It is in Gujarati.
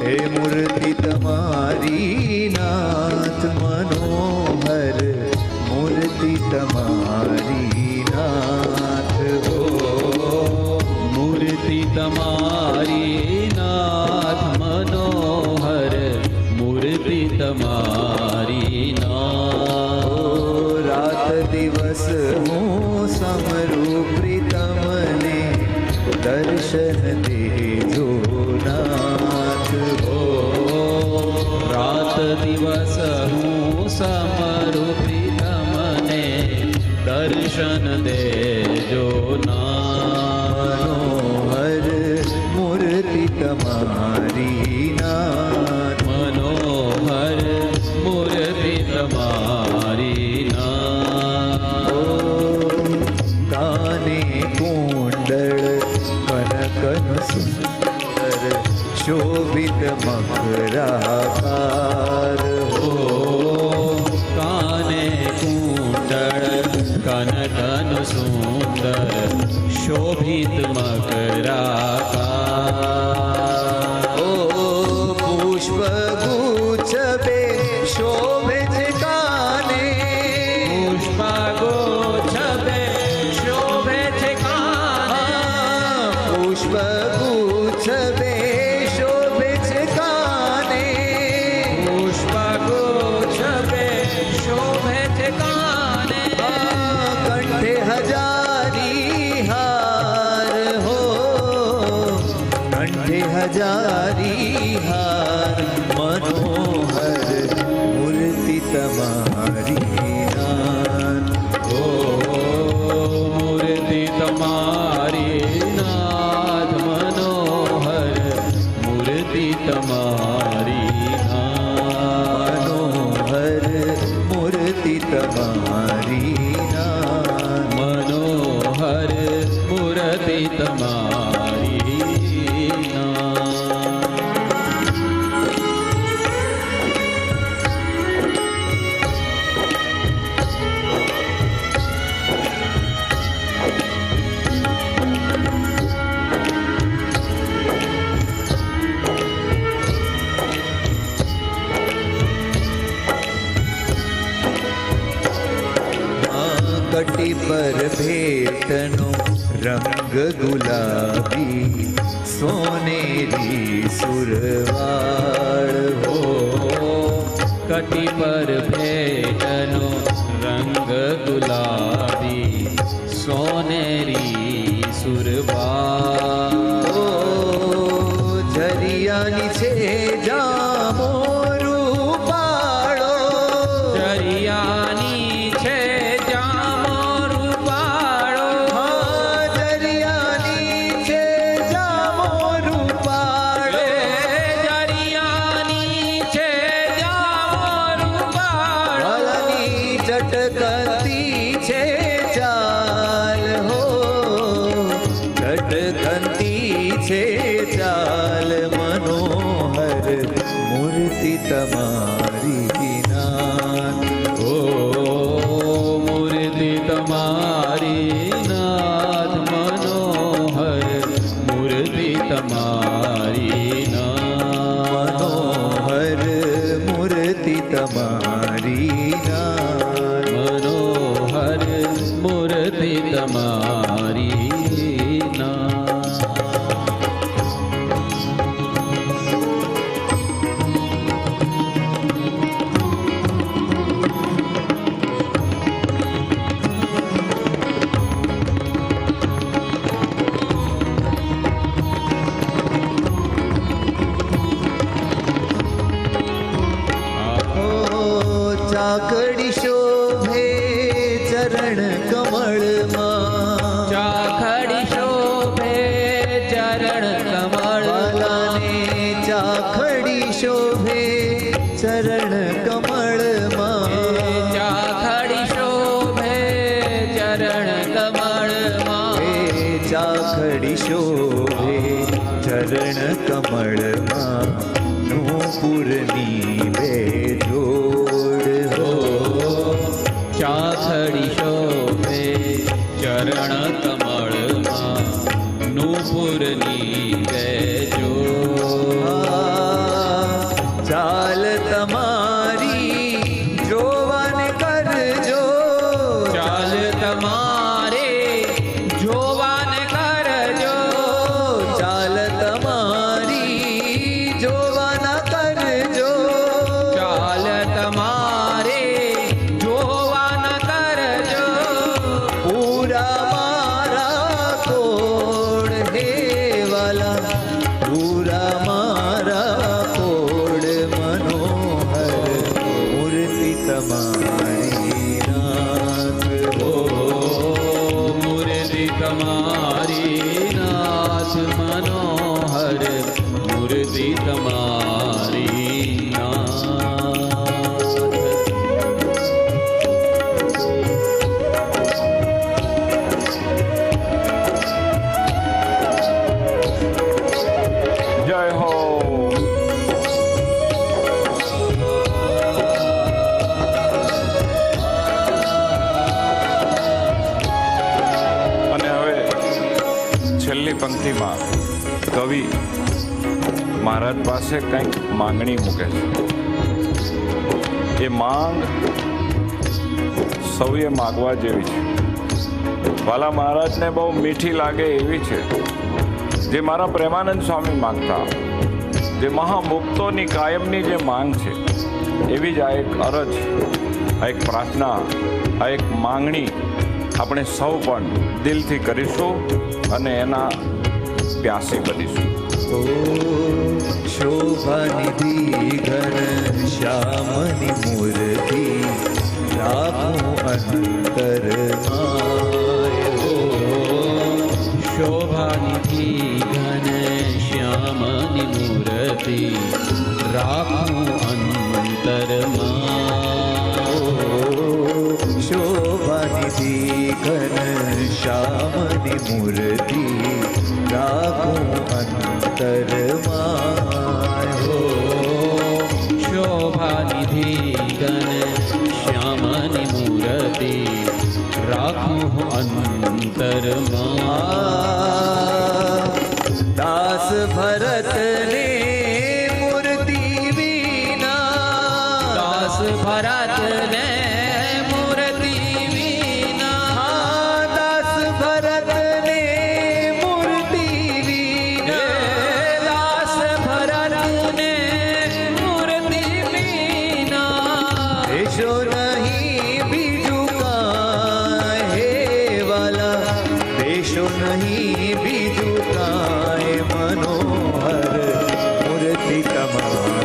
હે મૂર્તિ તમારી નાથ મનોહર, મૂર્તિ તમારી નાથ હો, મૂર્તિ તમારી નાથ મનોહર, મૂર્તિ તમારી નાથ. રાત દિવસ હું સમરું પ્રીતમને, દર્શન દેજો નાથ હો. રાત દિવસ હું સમરું પ્રીતમને, દર્શન દેજો નાથ. મનોહર મૂર્તિ તમારી નાથ, મનોહર મૂર્તિ તમારી નાથ. કાને કુંડળ કનકન સુંદર, શોભિત મકરાકાર હો. કાને કુંડળ કનકન સુંદર, શોભિત મકરાકાર. ઓ પુષ્પ ગુચ્છ બે શોભે છે કાને, પુષ્પગુચ્છ બે શોભે છે કાને. પુષ્પ ગુચ્છ બે શોભે છે કાને, પુષ્પગુચ્છ બે શોભે છે કાને. કંઠે હજારી હાર હો, કંઠે હજારી હાર. મનોહર મૂર્તિ તમારી નાથ, ઓ મૂર્તિ તમારી નાથ મનોહર, મૂર્તિ તમારી નાથ. મનોહર મૂર્તિ તમારી નાથ. મનોહર મૂર્તિ તમારી નાથ. કટી પર ભેટનો રંગ ગુલાબી, સોનેરી સુરવાળ હો. કટી પર ભેટનો રંગ ગુલાબી, સોનેરી સુરબા. ઓ ઝરિયાની છે જામો રૂપાળો, દરિયાની છે જામો રૂપાળો. હા ઝરિયાની છે જામો રૂપાળો. દરિયાની છે જામો રૂપાળો. વાલની ચટકતી છે ચાલ હો, ચટકતી છે ચાલ. મનોહર મૂર્તિ તમારી નાથ, ઓ મૂર્તિ તમારી નાથ મનોહર, મૂર્તિ તમારી નાથ. મનોહર મૂર્તિ તમારી નાથ. મનોહર મૂર્તિ તમારી નાથ. ચાકડી શોભે ચરણ કમળમાં, ચાખડી શોભે ચરણ કમળમાં. ચાખડી શોભે ચરણ કમળમાં. ચાખડી શોભે ચરણ કમળમાં. ચાખડી શોભે ચરણ કમળમાં, નૂપુરની બે જોડ હો. ચાખડી શોભે ચરણ કમળમાં, નૂપુરની બે જોડ. નારીનાથ. જય હો. અને હવે છેલ્લી પંક્તિમાં કવિ મહારાજ પાસે કંઈક માંગણી મૂકે છે. એ માંગ સૌએ માગવા જેવી છે. વાલા મહારાજને બહુ મીઠી લાગે એવી છે, જે મારા પ્રેમાનંદ સ્વામી માંગતા, જે મહામુક્તોની કાયમની જે માંગ છે, એવી જ આ એક અરજ, આ એક પ્રાર્થના, આ એક માંગણી આપણે સૌ પણ દિલથી કરીશું અને એના પ્યાસી બનીશું. ઓ શોભાનિધિ ઘન શ્યામની મૂર્તિ રાખું અંતરમાં. શોભાનિધિ ઘન શ્યામની મૂર્તિ રાખું અંતરમાં. શોભાનિધિ ઘન શ્યામની મૂર્તિ રાખું અંતરમાં. શોભાનિધિ ઘન શ્યામની મૂર્તિ રાખું અંતરમાં. દાસ ભરતને મૂર્તિ વિના, દાસ ભરતને મૂર્તિ વિના, દાસ ભરતને મૂર્તિ વિના, દાસ ભરતને મૂર્તિ વિના દેશો નહીં બીજું કાંઈ હે વાલા, દેશો નહીં બીજું કાંઈ, મનોહર મૂર્તિ તમારી.